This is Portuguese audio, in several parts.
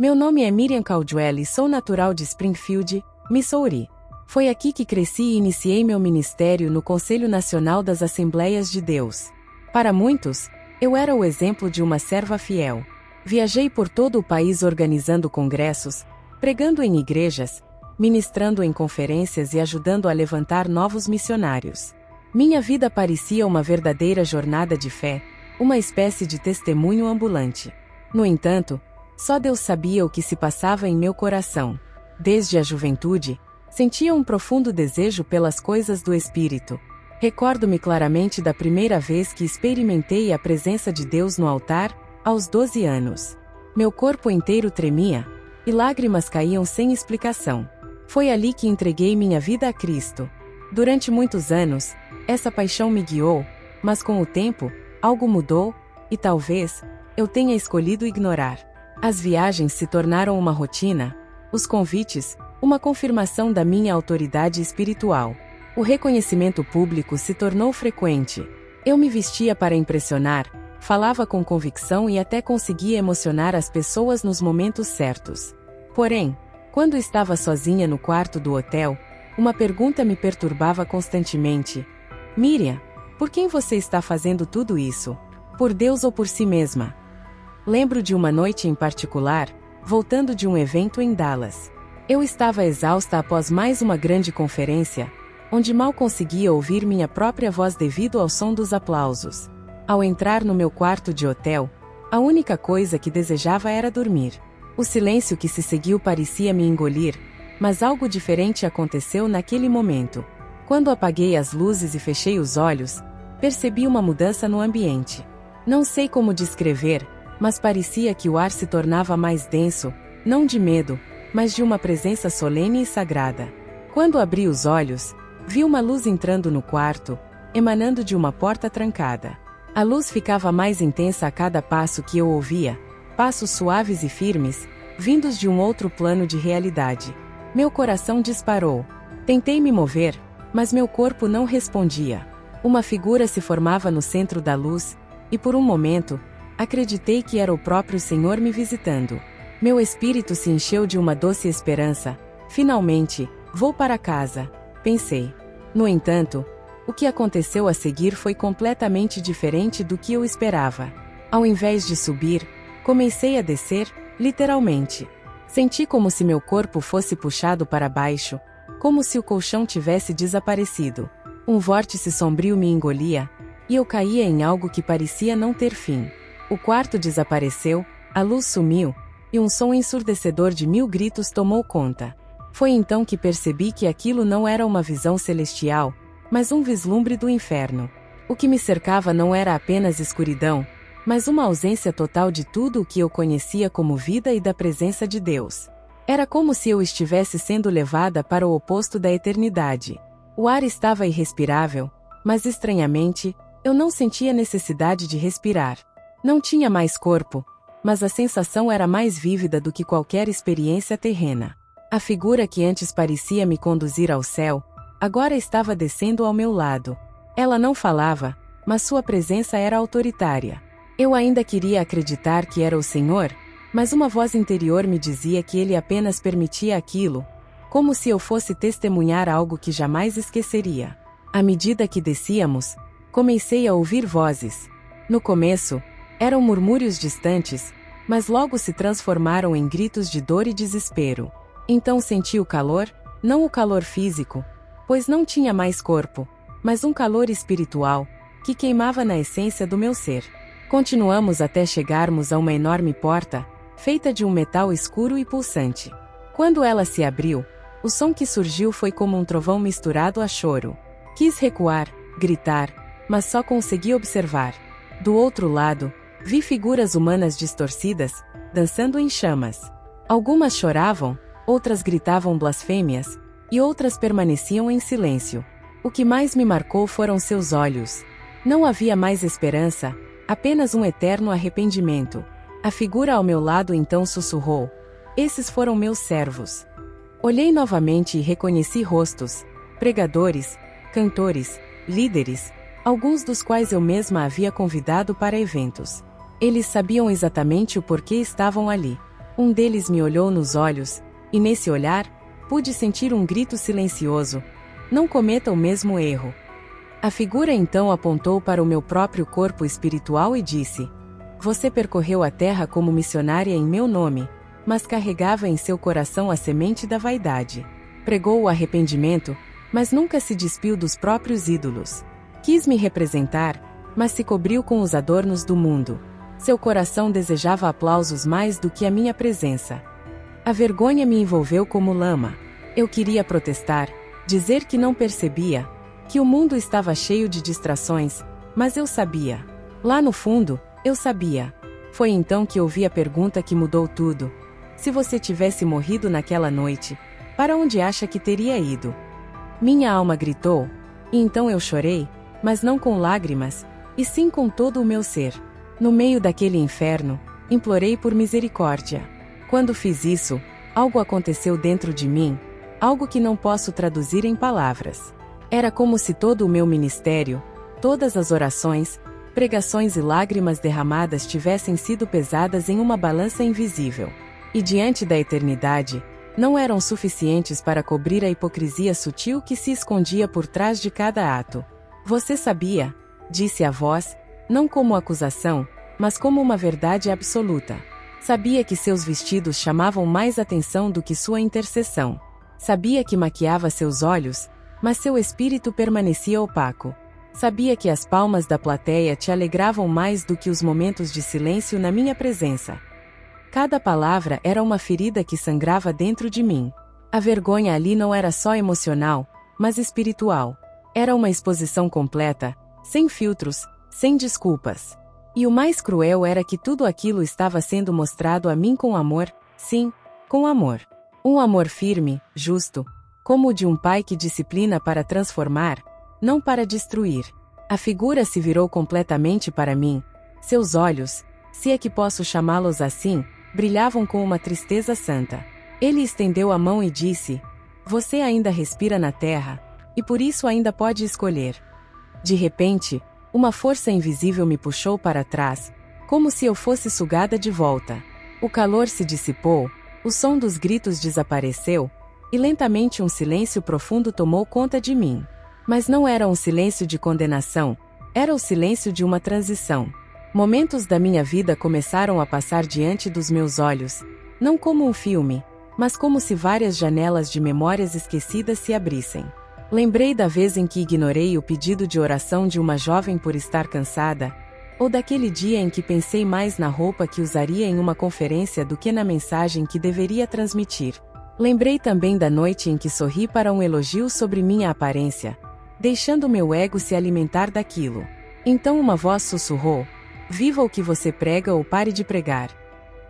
Meu nome é Miriam Caldwell e sou natural de Springfield, Missouri. Foi aqui que cresci e iniciei meu ministério no Conselho Nacional das Assembleias de Deus. Para muitos, eu era o exemplo de uma serva fiel. Viajei por todo o país organizando congressos, pregando em igrejas, ministrando em conferências e ajudando a levantar novos missionários. Minha vida parecia uma verdadeira jornada de fé, uma espécie de testemunho ambulante. No entanto, só Deus sabia o que se passava em meu coração. Desde a juventude, sentia um profundo desejo pelas coisas do Espírito. Recordo-me claramente da primeira vez que experimentei a presença de Deus no altar, aos 12 anos. Meu corpo inteiro tremia, e lágrimas caíam sem explicação. Foi ali que entreguei minha vida a Cristo. Durante muitos anos, essa paixão me guiou, mas com o tempo, algo mudou, e talvez, eu tenha escolhido ignorar. As viagens se tornaram uma rotina, os convites, uma confirmação da minha autoridade espiritual. O reconhecimento público se tornou frequente. Eu me vestia para impressionar, falava com convicção e até conseguia emocionar as pessoas nos momentos certos. Porém, quando estava sozinha no quarto do hotel, uma pergunta me perturbava constantemente. Miriam, por quem você está fazendo tudo isso? Por Deus ou por si mesma? Lembro de uma noite em particular, voltando de um evento em Dallas. Eu estava exausta após mais uma grande conferência, onde mal conseguia ouvir minha própria voz devido ao som dos aplausos. Ao entrar no meu quarto de hotel, a única coisa que desejava era dormir. O silêncio que se seguiu parecia me engolir, mas algo diferente aconteceu naquele momento. Quando apaguei as luzes e fechei os olhos, percebi uma mudança no ambiente. Não sei como descrever, mas parecia que o ar se tornava mais denso, não de medo, mas de uma presença solene e sagrada. Quando abri os olhos, vi uma luz entrando no quarto, emanando de uma porta trancada. A luz ficava mais intensa a cada passo que eu ouvia, passos suaves e firmes, vindos de um outro plano de realidade. Meu coração disparou. Tentei me mover, mas meu corpo não respondia. Uma figura se formava no centro da luz, e por um momento, acreditei que era o próprio Senhor me visitando. Meu espírito se encheu de uma doce esperança. Finalmente, vou para casa, pensei. No entanto, o que aconteceu a seguir foi completamente diferente do que eu esperava. Ao invés de subir, comecei a descer, literalmente. Senti como se meu corpo fosse puxado para baixo, como se o colchão tivesse desaparecido. Um vórtice sombrio me engolia, e eu caía em algo que parecia não ter fim. O quarto desapareceu, a luz sumiu, e um som ensurdecedor de 1000 gritos tomou conta. Foi então que percebi que aquilo não era uma visão celestial, mas um vislumbre do inferno. O que me cercava não era apenas escuridão, mas uma ausência total de tudo o que eu conhecia como vida e da presença de Deus. Era como se eu estivesse sendo levada para o oposto da eternidade. O ar estava irrespirável, mas estranhamente, eu não sentia necessidade de respirar. Não tinha mais corpo, mas a sensação era mais vívida do que qualquer experiência terrena. A figura que antes parecia me conduzir ao céu, agora estava descendo ao meu lado. Ela não falava, mas sua presença era autoritária. Eu ainda queria acreditar que era o Senhor, mas uma voz interior me dizia que ele apenas permitia aquilo, como se eu fosse testemunhar algo que jamais esqueceria. À medida que descíamos, comecei a ouvir vozes. No começo, eram murmúrios distantes, mas logo se transformaram em gritos de dor e desespero. Então senti o calor, não o calor físico, pois não tinha mais corpo, mas um calor espiritual, que queimava na essência do meu ser. Continuamos até chegarmos a uma enorme porta, feita de um metal escuro e pulsante. Quando ela se abriu, o som que surgiu foi como um trovão misturado a choro. Quis recuar, gritar, mas só consegui observar. Do outro lado, vi figuras humanas distorcidas, dançando em chamas. Algumas choravam, outras gritavam blasfêmias, e outras permaneciam em silêncio. O que mais me marcou foram seus olhos. Não havia mais esperança, apenas um eterno arrependimento. A figura ao meu lado então sussurrou: "Esses foram meus servos." Olhei novamente e reconheci rostos, pregadores, cantores, líderes, alguns dos quais eu mesma havia convidado para eventos. Eles sabiam exatamente o porquê estavam ali. Um deles me olhou nos olhos, e nesse olhar, pude sentir um grito silencioso: não cometa o mesmo erro. A figura então apontou para o meu próprio corpo espiritual e disse: você percorreu a terra como missionária em meu nome, mas carregava em seu coração a semente da vaidade. Pregou o arrependimento, mas nunca se despiu dos próprios ídolos. Quis me representar, mas se cobriu com os adornos do mundo. Seu coração desejava aplausos mais do que a minha presença. A vergonha me envolveu como lama. Eu queria protestar, dizer que não percebia, que o mundo estava cheio de distrações, mas eu sabia. Lá no fundo, eu sabia. Foi então que ouvi a pergunta que mudou tudo. Se você tivesse morrido naquela noite, para onde acha que teria ido? Minha alma gritou, e então eu chorei, mas não com lágrimas, e sim com todo o meu ser. No meio daquele inferno, implorei por misericórdia. Quando fiz isso, algo aconteceu dentro de mim, algo que não posso traduzir em palavras. Era como se todo o meu ministério, todas as orações, pregações e lágrimas derramadas tivessem sido pesadas em uma balança invisível. E diante da eternidade, não eram suficientes para cobrir a hipocrisia sutil que se escondia por trás de cada ato. Você sabia, disse a voz, não como acusação, mas como uma verdade absoluta. Sabia que seus vestidos chamavam mais atenção do que sua intercessão. Sabia que maquiava seus olhos, mas seu espírito permanecia opaco. Sabia que as palmas da plateia te alegravam mais do que os momentos de silêncio na minha presença. Cada palavra era uma ferida que sangrava dentro de mim. A vergonha ali não era só emocional, mas espiritual. Era uma exposição completa, sem filtros, sem desculpas. E o mais cruel era que tudo aquilo estava sendo mostrado a mim com amor, sim, com amor. Um amor firme, justo, como o de um pai que disciplina para transformar, não para destruir. A figura se virou completamente para mim. Seus olhos, se é que posso chamá-los assim, brilhavam com uma tristeza santa. Ele estendeu a mão e disse: você ainda respira na terra, e por isso ainda pode escolher. De repente, uma força invisível me puxou para trás, como se eu fosse sugada de volta. O calor se dissipou, o som dos gritos desapareceu, e lentamente um silêncio profundo tomou conta de mim. Mas não era um silêncio de condenação, era o silêncio de uma transição. Momentos da minha vida começaram a passar diante dos meus olhos, não como um filme, mas como se várias janelas de memórias esquecidas se abrissem. Lembrei da vez em que ignorei o pedido de oração de uma jovem por estar cansada, ou daquele dia em que pensei mais na roupa que usaria em uma conferência do que na mensagem que deveria transmitir. Lembrei também da noite em que sorri para um elogio sobre minha aparência, deixando meu ego se alimentar daquilo. Então uma voz sussurrou: viva o que você prega ou pare de pregar.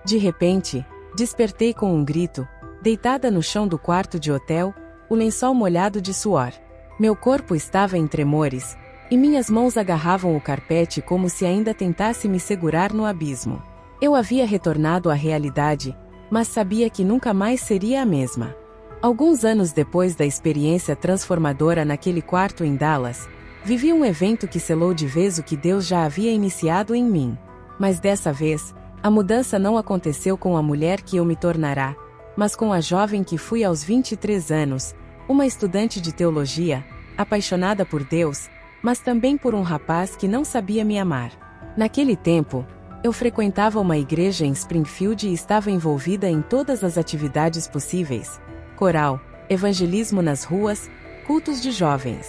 De repente, despertei com um grito, deitada no chão do quarto de hotel, o lençol molhado de suor. Meu corpo estava em tremores, e minhas mãos agarravam o carpete como se ainda tentasse me segurar no abismo. Eu havia retornado à realidade, mas sabia que nunca mais seria a mesma. Alguns anos depois da experiência transformadora naquele quarto em Dallas, vivi um evento que selou de vez o que Deus já havia iniciado em mim. Mas dessa vez, a mudança não aconteceu com a mulher que eu me tornará, mas com a jovem que fui aos 23 anos, uma estudante de teologia, apaixonada por Deus, mas também por um rapaz que não sabia me amar. Naquele tempo, eu frequentava uma igreja em Springfield e estava envolvida em todas as atividades possíveis: coral, evangelismo nas ruas, cultos de jovens.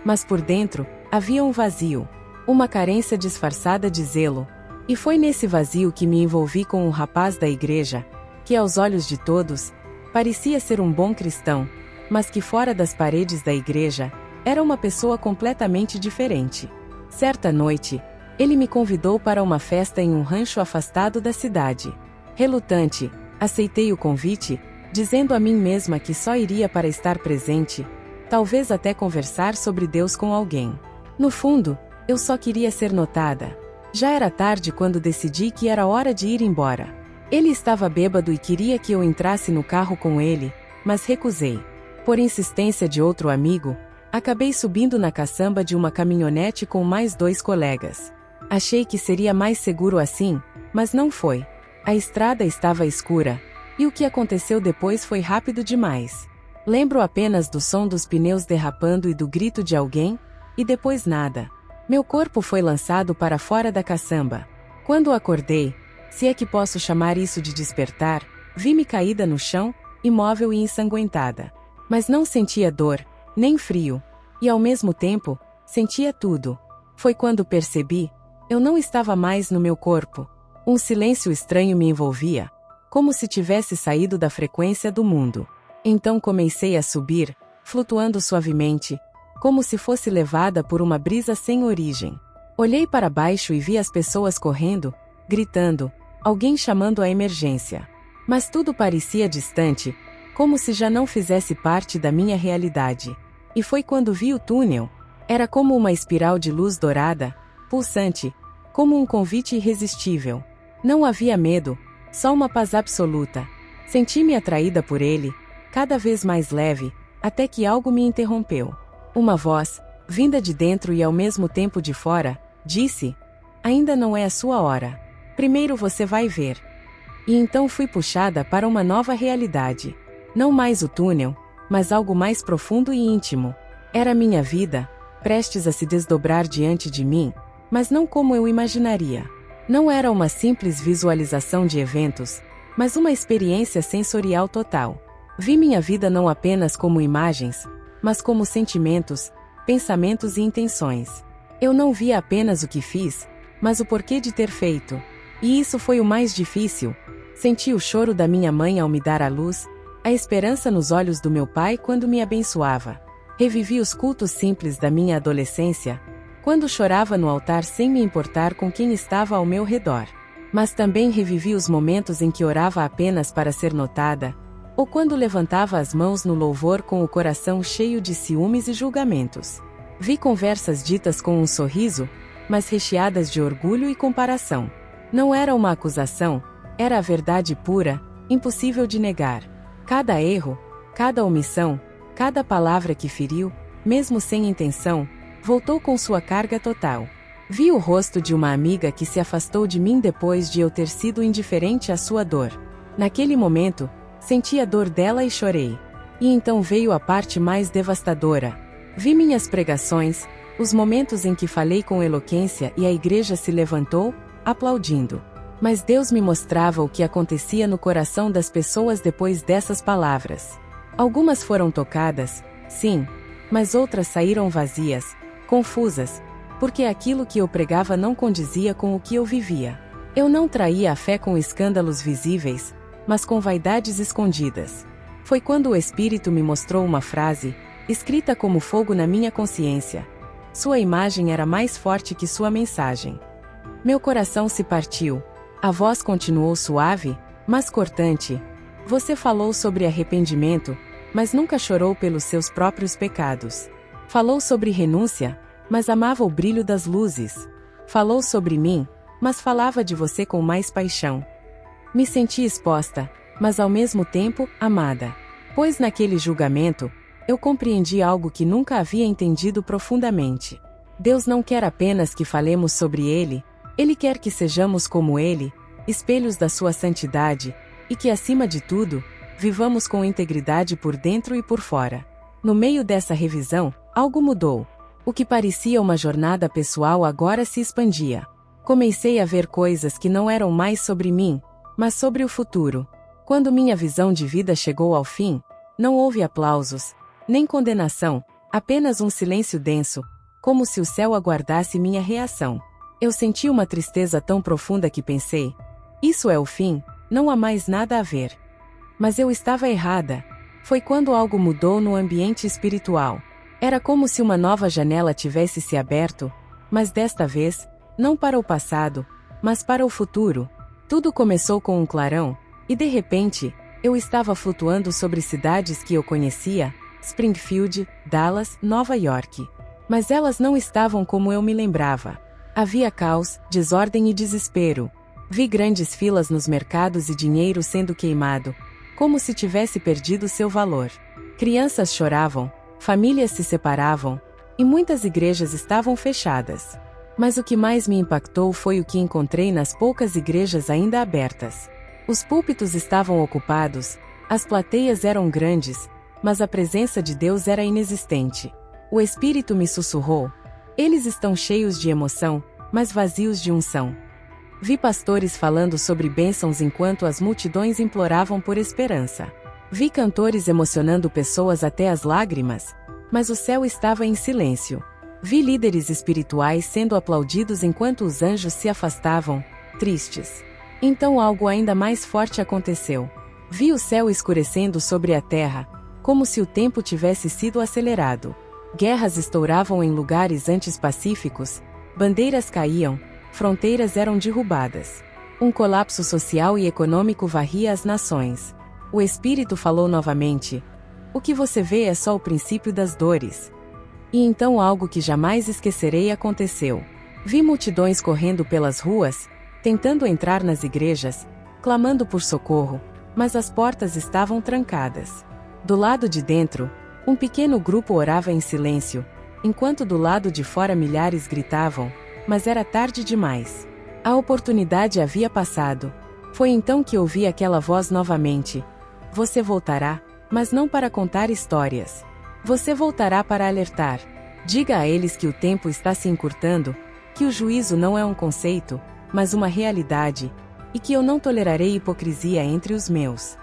Mas por dentro, havia um vazio, uma carência disfarçada de zelo. E foi nesse vazio que me envolvi com um rapaz da igreja, que aos olhos de todos, parecia ser um bom cristão, mas que fora das paredes da igreja, era uma pessoa completamente diferente. Certa noite, ele me convidou para uma festa em um rancho afastado da cidade. Relutante, aceitei o convite, dizendo a mim mesma que só iria para estar presente, talvez até conversar sobre Deus com alguém. No fundo, eu só queria ser notada. Já era tarde quando decidi que era hora de ir embora. Ele estava bêbado e queria que eu entrasse no carro com ele, mas recusei. Por insistência de outro amigo, acabei subindo na caçamba de uma caminhonete com mais 2 colegas. Achei que seria mais seguro assim, mas não foi. A estrada estava escura, e o que aconteceu depois foi rápido demais. Lembro apenas do som dos pneus derrapando e do grito de alguém, e depois nada. Meu corpo foi lançado para fora da caçamba. Quando acordei, se é que posso chamar isso de despertar, vi-me caída no chão, imóvel e ensanguentada. Mas não sentia dor, nem frio, e ao mesmo tempo, sentia tudo. Foi quando percebi, eu não estava mais no meu corpo. Um silêncio estranho me envolvia, como se tivesse saído da frequência do mundo. Então comecei a subir, flutuando suavemente, como se fosse levada por uma brisa sem origem. Olhei para baixo e vi as pessoas correndo, gritando, alguém chamando a emergência. Mas tudo parecia distante, como se já não fizesse parte da minha realidade. E foi quando vi o túnel. Era como uma espiral de luz dourada, pulsante, como um convite irresistível. Não havia medo, só uma paz absoluta. Senti-me atraída por ele, cada vez mais leve, até que algo me interrompeu. Uma voz, vinda de dentro e ao mesmo tempo de fora, disse: ainda não é a sua hora. Primeiro você vai ver. E então fui puxada para uma nova realidade. Não mais o túnel, mas algo mais profundo e íntimo. Era minha vida, prestes a se desdobrar diante de mim, mas não como eu imaginaria. Não era uma simples visualização de eventos, mas uma experiência sensorial total. Vi minha vida não apenas como imagens, mas como sentimentos, pensamentos e intenções. Eu não via apenas o que fiz, mas o porquê de ter feito. E isso foi o mais difícil. Senti o choro da minha mãe ao me dar a luz, a esperança nos olhos do meu pai quando me abençoava. Revivi os cultos simples da minha adolescência, quando chorava no altar sem me importar com quem estava ao meu redor. Mas também revivi os momentos em que orava apenas para ser notada, ou quando levantava as mãos no louvor com o coração cheio de ciúmes e julgamentos. Vi conversas ditas com um sorriso, mas recheadas de orgulho e comparação. Não era uma acusação, era a verdade pura, impossível de negar. Cada erro, cada omissão, cada palavra que feriu, mesmo sem intenção, voltou com sua carga total. Vi o rosto de uma amiga que se afastou de mim depois de eu ter sido indiferente à sua dor. Naquele momento, senti a dor dela e chorei. E então veio a parte mais devastadora. Vi minhas pregações, os momentos em que falei com eloquência e a igreja se levantou, aplaudindo. Mas Deus me mostrava o que acontecia no coração das pessoas depois dessas palavras. Algumas foram tocadas, sim, mas outras saíram vazias, confusas, porque aquilo que eu pregava não condizia com o que eu vivia. Eu não traía a fé com escândalos visíveis, mas com vaidades escondidas. Foi quando o Espírito me mostrou uma frase, escrita como fogo na minha consciência. Sua imagem era mais forte que sua mensagem. Meu coração se partiu. A voz continuou suave, mas cortante. Você falou sobre arrependimento, mas nunca chorou pelos seus próprios pecados. Falou sobre renúncia, mas amava o brilho das luzes. Falou sobre mim, mas falava de você com mais paixão. Me senti exposta, mas ao mesmo tempo, amada. Pois naquele julgamento, eu compreendi algo que nunca havia entendido profundamente. Deus não quer apenas que falemos sobre Ele, Ele quer que sejamos como Ele, espelhos da sua santidade, e que acima de tudo, vivamos com integridade por dentro e por fora. No meio dessa revisão, algo mudou. O que parecia uma jornada pessoal agora se expandia. Comecei a ver coisas que não eram mais sobre mim, mas sobre o futuro. Quando minha visão de vida chegou ao fim, não houve aplausos, nem condenação, apenas um silêncio denso, como se o céu aguardasse minha reação. Eu senti uma tristeza tão profunda que pensei: isso é o fim, não há mais nada a ver. Mas eu estava errada. Foi quando algo mudou no ambiente espiritual. Era como se uma nova janela tivesse se aberto, mas desta vez, não para o passado, mas para o futuro. Tudo começou com um clarão, e de repente, eu estava flutuando sobre cidades que eu conhecia, Springfield, Dallas, Nova York. Mas elas não estavam como eu me lembrava. Havia caos, desordem e desespero. Vi grandes filas nos mercados e dinheiro sendo queimado, como se tivesse perdido seu valor. Crianças choravam, famílias se separavam, e muitas igrejas estavam fechadas. Mas o que mais me impactou foi o que encontrei nas poucas igrejas ainda abertas. Os púlpitos estavam ocupados, as plateias eram grandes, mas a presença de Deus era inexistente. O Espírito me sussurrou: eles estão cheios de emoção, mas vazios de unção. Vi pastores falando sobre bênçãos enquanto as multidões imploravam por esperança. Vi cantores emocionando pessoas até as lágrimas, mas o céu estava em silêncio. Vi líderes espirituais sendo aplaudidos enquanto os anjos se afastavam, tristes. Então algo ainda mais forte aconteceu. Vi o céu escurecendo sobre a terra, como se o tempo tivesse sido acelerado. Guerras estouravam em lugares antes pacíficos, bandeiras caíam, fronteiras eram derrubadas. Um colapso social e econômico varria as nações. O Espírito falou novamente: o que você vê é só o princípio das dores. E então algo que jamais esquecerei aconteceu. Vi multidões correndo pelas ruas, tentando entrar nas igrejas, clamando por socorro, mas as portas estavam trancadas. Do lado de dentro, um pequeno grupo orava em silêncio, enquanto do lado de fora milhares gritavam, mas era tarde demais. A oportunidade havia passado. Foi então que ouvi aquela voz novamente: você voltará, mas não para contar histórias. Você voltará para alertar. Diga a eles que o tempo está se encurtando, que o juízo não é um conceito, mas uma realidade, e que eu não tolerarei hipocrisia entre os meus.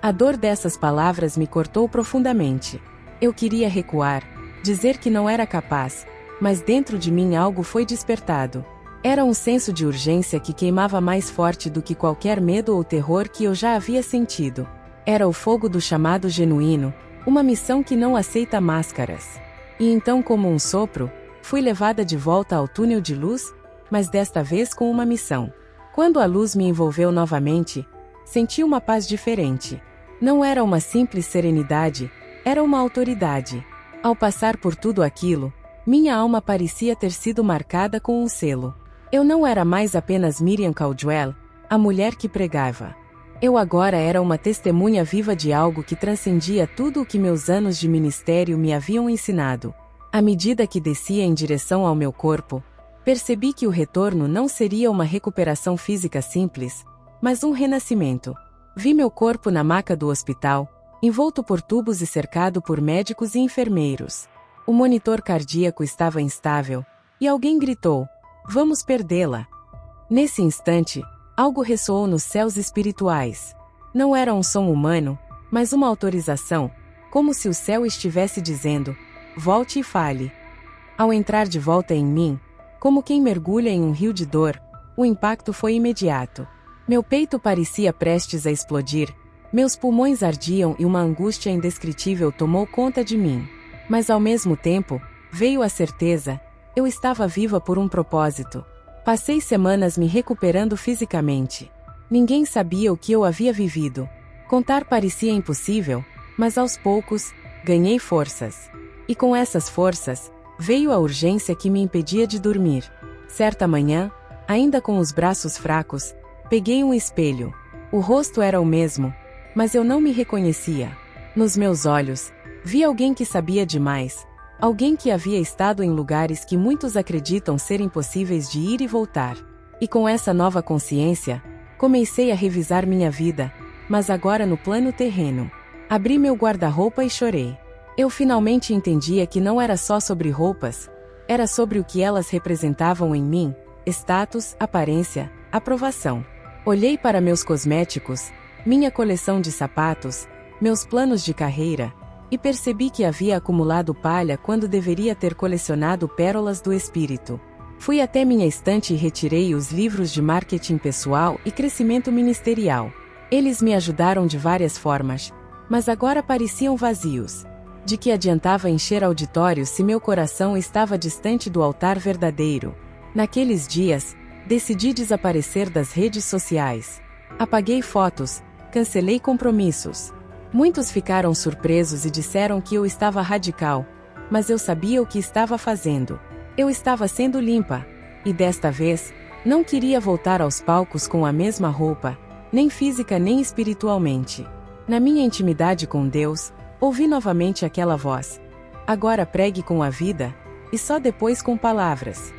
A dor dessas palavras me cortou profundamente. Eu queria recuar, dizer que não era capaz, mas dentro de mim algo foi despertado. Era um senso de urgência que queimava mais forte do que qualquer medo ou terror que eu já havia sentido. Era o fogo do chamado genuíno, uma missão que não aceita máscaras. E então, como um sopro, fui levada de volta ao túnel de luz, mas desta vez com uma missão. Quando a luz me envolveu novamente, senti uma paz diferente. Não era uma simples serenidade, era uma autoridade. Ao passar por tudo aquilo, minha alma parecia ter sido marcada com um selo. Eu não era mais apenas Miriam Caldwell, a mulher que pregava. Eu agora era uma testemunha viva de algo que transcendia tudo o que meus anos de ministério me haviam ensinado. À medida que descia em direção ao meu corpo, percebi que o retorno não seria uma recuperação física simples, mas um renascimento. Vi meu corpo na maca do hospital, envolto por tubos e cercado por médicos e enfermeiros. O monitor cardíaco estava instável, e alguém gritou: vamos perdê-la. Nesse instante, algo ressoou nos céus espirituais. Não era um som humano, mas uma autorização, como se o céu estivesse dizendo: volte e fale. Ao entrar de volta em mim, como quem mergulha em um rio de dor, o impacto foi imediato. Meu peito parecia prestes a explodir, meus pulmões ardiam e uma angústia indescritível tomou conta de mim. Mas ao mesmo tempo, veio a certeza: eu estava viva por um propósito. Passei semanas me recuperando fisicamente. Ninguém sabia o que eu havia vivido. Contar parecia impossível, mas aos poucos, ganhei forças. E com essas forças, veio a urgência que me impedia de dormir. Certa manhã, ainda com os braços fracos, peguei um espelho. O rosto era o mesmo, mas eu não me reconhecia. Nos meus olhos, vi alguém que sabia demais. Alguém que havia estado em lugares que muitos acreditam serem impossíveis de ir e voltar. E com essa nova consciência, comecei a revisar minha vida, mas agora no plano terreno. Abri meu guarda-roupa e chorei. Eu finalmente entendia que não era só sobre roupas, era sobre o que elas representavam em mim: status, aparência, aprovação. Olhei para meus cosméticos, minha coleção de sapatos, meus planos de carreira, e percebi que havia acumulado palha quando deveria ter colecionado pérolas do espírito. Fui até minha estante e retirei os livros de marketing pessoal e crescimento ministerial. Eles me ajudaram de várias formas, mas agora pareciam vazios. De que adiantava encher auditórios se meu coração estava distante do altar verdadeiro? Naqueles dias, decidi desaparecer das redes sociais. Apaguei fotos, cancelei compromissos. Muitos ficaram surpresos e disseram que eu estava radical, mas eu sabia o que estava fazendo. Eu estava sendo limpa, e desta vez, não queria voltar aos palcos com a mesma roupa, nem física nem espiritualmente. Na minha intimidade com Deus, ouvi novamente aquela voz: agora pregue com a vida, e só depois com palavras.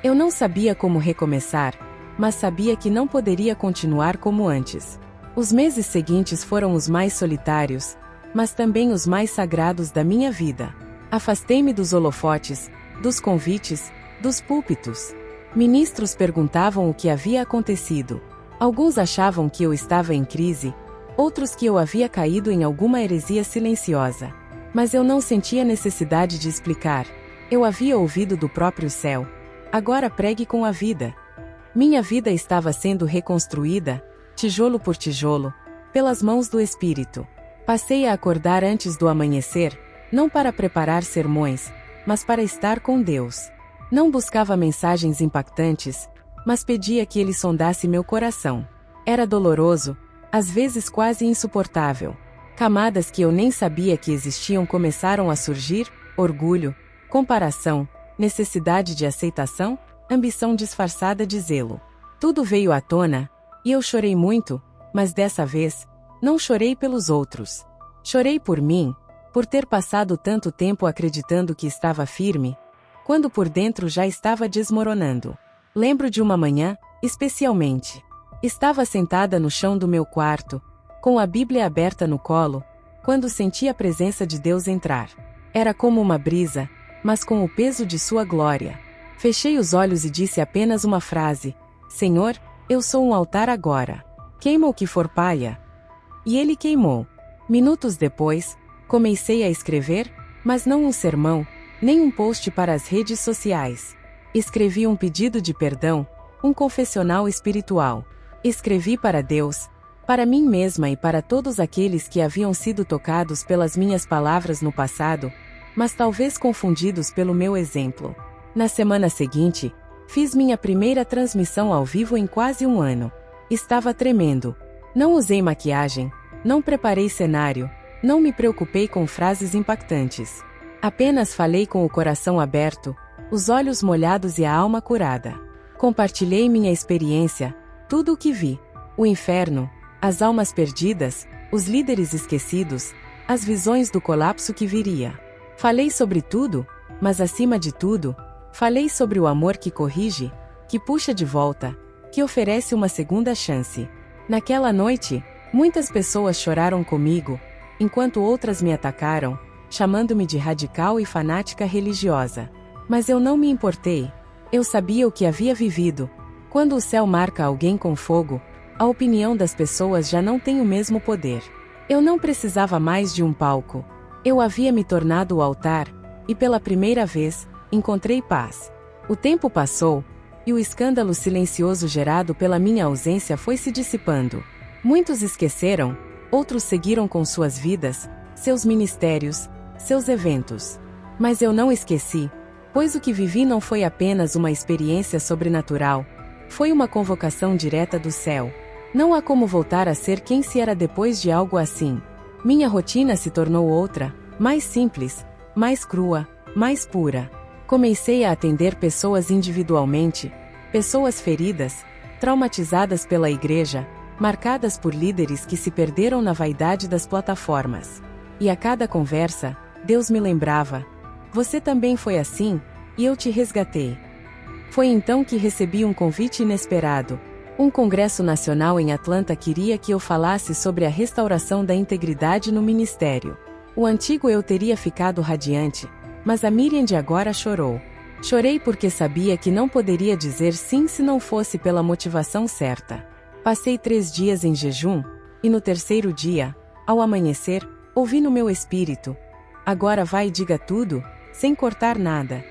Eu não sabia como recomeçar, mas sabia que não poderia continuar como antes. Os meses seguintes foram os mais solitários, mas também os mais sagrados da minha vida. Afastei-me dos holofotes, dos convites, dos púlpitos. Ministros perguntavam o que havia acontecido. Alguns achavam que eu estava em crise, outros que eu havia caído em alguma heresia silenciosa. Mas eu não sentia necessidade de explicar. Eu havia ouvido do próprio céu. Agora pregue com a vida. Minha vida estava sendo reconstruída, tijolo por tijolo, pelas mãos do Espírito. Passei a acordar antes do amanhecer, não para preparar sermões, mas para estar com Deus. Não buscava mensagens impactantes, mas pedia que Ele sondasse meu coração. Era doloroso, às vezes quase insuportável. Camadas que eu nem sabia que existiam começaram a surgir: orgulho, comparação, necessidade de aceitação, ambição disfarçada de zelo. Tudo veio à tona, e eu chorei muito, mas dessa vez, não chorei pelos outros. Chorei por mim, por ter passado tanto tempo acreditando que estava firme, quando por dentro já estava desmoronando. Lembro de uma manhã, especialmente. Estava sentada no chão do meu quarto, com a Bíblia aberta no colo, quando senti a presença de Deus entrar. Era como uma brisa, mas com o peso de sua glória. Fechei os olhos e disse apenas uma frase: Senhor, eu sou um altar agora. Queima o que for palha. E ele queimou. Minutos depois, comecei a escrever, mas não um sermão, nem um post para as redes sociais. Escrevi um pedido de perdão, um confessional espiritual. Escrevi para Deus, para mim mesma e para todos aqueles que haviam sido tocados pelas minhas palavras no passado, mas talvez confundidos pelo meu exemplo. Na semana seguinte, fiz minha primeira transmissão ao vivo em quase um ano. Estava tremendo. Não usei maquiagem, não preparei cenário, não me preocupei com frases impactantes. Apenas falei com o coração aberto, os olhos molhados e a alma curada. Compartilhei minha experiência, tudo o que vi. O inferno, as almas perdidas, os líderes esquecidos, as visões do colapso que viria. Falei sobre tudo, mas acima de tudo, falei sobre o amor que corrige, que puxa de volta, que oferece uma segunda chance. Naquela noite, muitas pessoas choraram comigo, enquanto outras me atacaram, chamando-me de radical e fanática religiosa. Mas eu não me importei. Eu sabia o que havia vivido. Quando o céu marca alguém com fogo, a opinião das pessoas já não tem o mesmo poder. Eu não precisava mais de um palco. Eu havia me tornado o altar, e pela primeira vez, encontrei paz. O tempo passou, e o escândalo silencioso gerado pela minha ausência foi se dissipando. Muitos esqueceram, outros seguiram com suas vidas, seus ministérios, seus eventos. Mas eu não esqueci, pois o que vivi não foi apenas uma experiência sobrenatural, foi uma convocação direta do céu. Não há como voltar a ser quem se era depois de algo assim. Minha rotina se tornou outra, mais simples, mais crua, mais pura. Comecei a atender pessoas individualmente, pessoas feridas, traumatizadas pela igreja, marcadas por líderes que se perderam na vaidade das plataformas. E a cada conversa, Deus me lembrava: você também foi assim, e eu te resgatei. Foi então que recebi um convite inesperado. Um congresso nacional em Atlanta queria que eu falasse sobre a restauração da integridade no ministério. O antigo eu teria ficado radiante, mas a Miriam de agora chorou. Chorei porque sabia que não poderia dizer sim se não fosse pela motivação certa. Passei 3 dias em jejum, e no terceiro dia, ao amanhecer, ouvi no meu espírito: agora vai e diga tudo, sem cortar nada.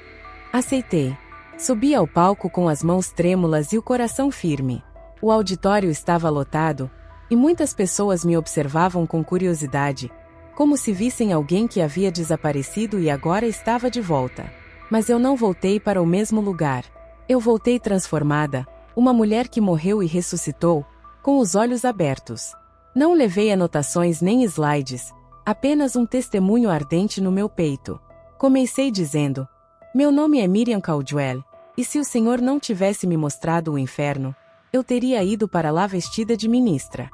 Aceitei. Subi ao palco com as mãos trêmulas e o coração firme. O auditório estava lotado, e muitas pessoas me observavam com curiosidade, como se vissem alguém que havia desaparecido e agora estava de volta. Mas eu não voltei para o mesmo lugar. Eu voltei transformada, uma mulher que morreu e ressuscitou, com os olhos abertos. Não levei anotações nem slides, apenas um testemunho ardente no meu peito. Comecei dizendo: meu nome é Miriam Caldwell, e se o Senhor não tivesse me mostrado o inferno, eu teria ido para lá vestida de ministra.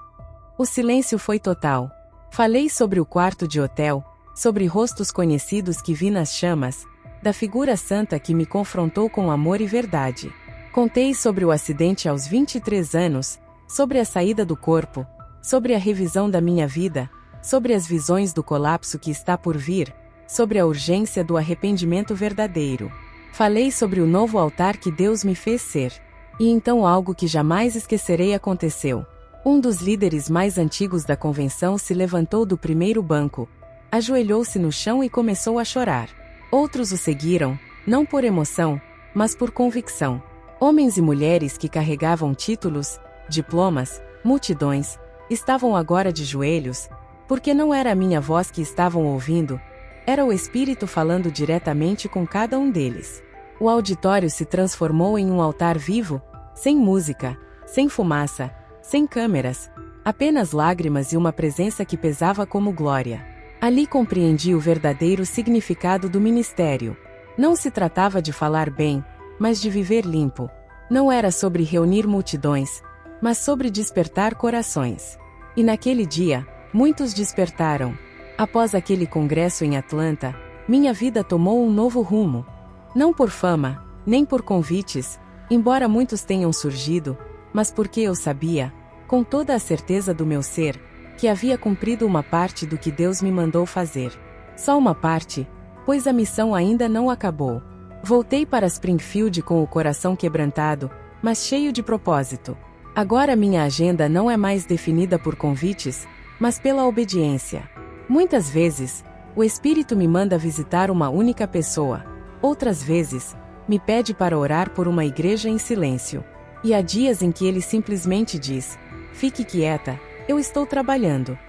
O silêncio foi total. Falei sobre o quarto de hotel, sobre rostos conhecidos que vi nas chamas, da figura santa que me confrontou com amor e verdade. Contei sobre o acidente aos 23 anos, sobre a saída do corpo, sobre a revisão da minha vida, sobre as visões do colapso que está por vir, sobre a urgência do arrependimento verdadeiro. Falei sobre o novo altar que Deus me fez ser. E então algo que jamais esquecerei aconteceu. Um dos líderes mais antigos da convenção se levantou do primeiro banco, ajoelhou-se no chão e começou a chorar. Outros o seguiram, não por emoção, mas por convicção. Homens e mulheres que carregavam títulos, diplomas, multidões, estavam agora de joelhos, porque não era a minha voz que estavam ouvindo, era o Espírito falando diretamente com cada um deles. O auditório se transformou em um altar vivo, sem música, sem fumaça, sem câmeras, apenas lágrimas e uma presença que pesava como glória. Ali compreendi o verdadeiro significado do ministério. Não se tratava de falar bem, mas de viver limpo. Não era sobre reunir multidões, mas sobre despertar corações. E naquele dia, muitos despertaram. Após aquele congresso em Atlanta, minha vida tomou um novo rumo. Não por fama, nem por convites, embora muitos tenham surgido, mas porque eu sabia, com toda a certeza do meu ser, que havia cumprido uma parte do que Deus me mandou fazer. Só uma parte, pois a missão ainda não acabou. Voltei para Springfield com o coração quebrantado, mas cheio de propósito. Agora minha agenda não é mais definida por convites, mas pela obediência. Muitas vezes, o Espírito me manda visitar uma única pessoa. Outras vezes, me pede para orar por uma igreja em silêncio. E há dias em que ele simplesmente diz: fique quieta, eu estou trabalhando.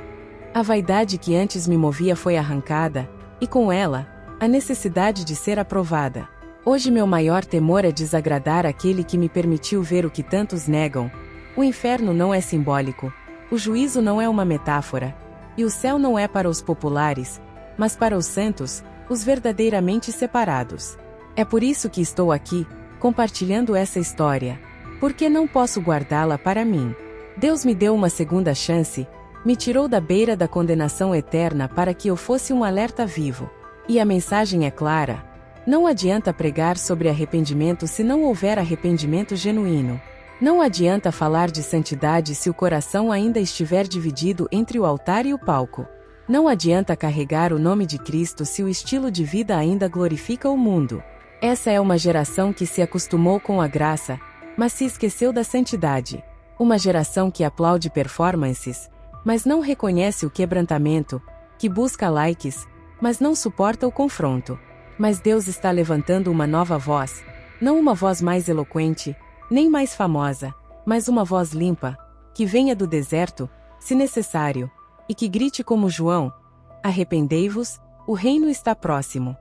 A vaidade que antes me movia foi arrancada, e com ela, a necessidade de ser aprovada. Hoje meu maior temor é desagradar aquele que me permitiu ver o que tantos negam. O inferno não é simbólico, o juízo não é uma metáfora, e o céu não é para os populares, mas para os santos, os verdadeiramente separados. É por isso que estou aqui, compartilhando essa história. Porque não posso guardá-la para mim. Deus me deu uma segunda chance, me tirou da beira da condenação eterna para que eu fosse um alerta vivo. E a mensagem é clara. Não adianta pregar sobre arrependimento se não houver arrependimento genuíno. Não adianta falar de santidade se o coração ainda estiver dividido entre o altar e o palco. Não adianta carregar o nome de Cristo se o estilo de vida ainda glorifica o mundo. Essa é uma geração que se acostumou com a graça, mas se esqueceu da santidade. Uma geração que aplaude performances, mas não reconhece o quebrantamento, que busca likes, mas não suporta o confronto. Mas Deus está levantando uma nova voz, não uma voz mais eloquente, nem mais famosa, mas uma voz limpa, que venha do deserto, se necessário, e que grite como João: arrependei-vos, o reino está próximo.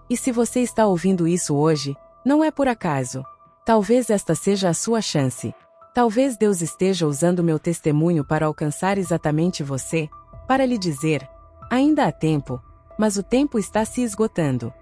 E se você está ouvindo isso hoje, não é por acaso. Talvez esta seja a sua chance. Talvez Deus esteja usando meu testemunho para alcançar exatamente você, para lhe dizer: ainda há tempo, mas o tempo está se esgotando.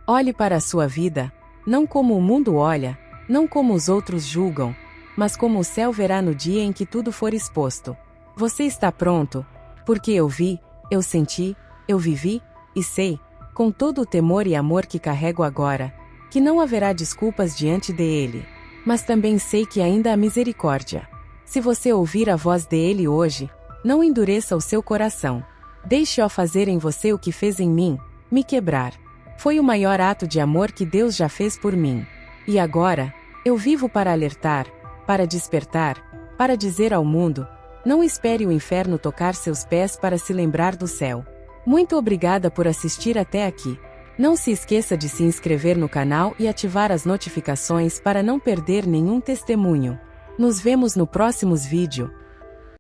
Olhe para a sua vida, não como o mundo olha, não como os outros julgam, mas como o céu verá no dia em que tudo for exposto. Você está pronto? Porque eu vi, eu senti, eu vivi, e sei, com todo o temor e amor que carrego agora, que não haverá desculpas diante dele. Mas também sei que ainda há misericórdia. Se você ouvir a voz dele hoje, não endureça o seu coração. Deixe-o fazer em você o que fez em mim, me quebrar. Foi o maior ato de amor que Deus já fez por mim. E agora, eu vivo para alertar, para despertar, para dizer ao mundo: não espere o inferno tocar seus pés para se lembrar do céu. Muito obrigada por assistir até aqui. Não se esqueça de se inscrever no canal e ativar as notificações para não perder nenhum testemunho. Nos vemos no próximo vídeo.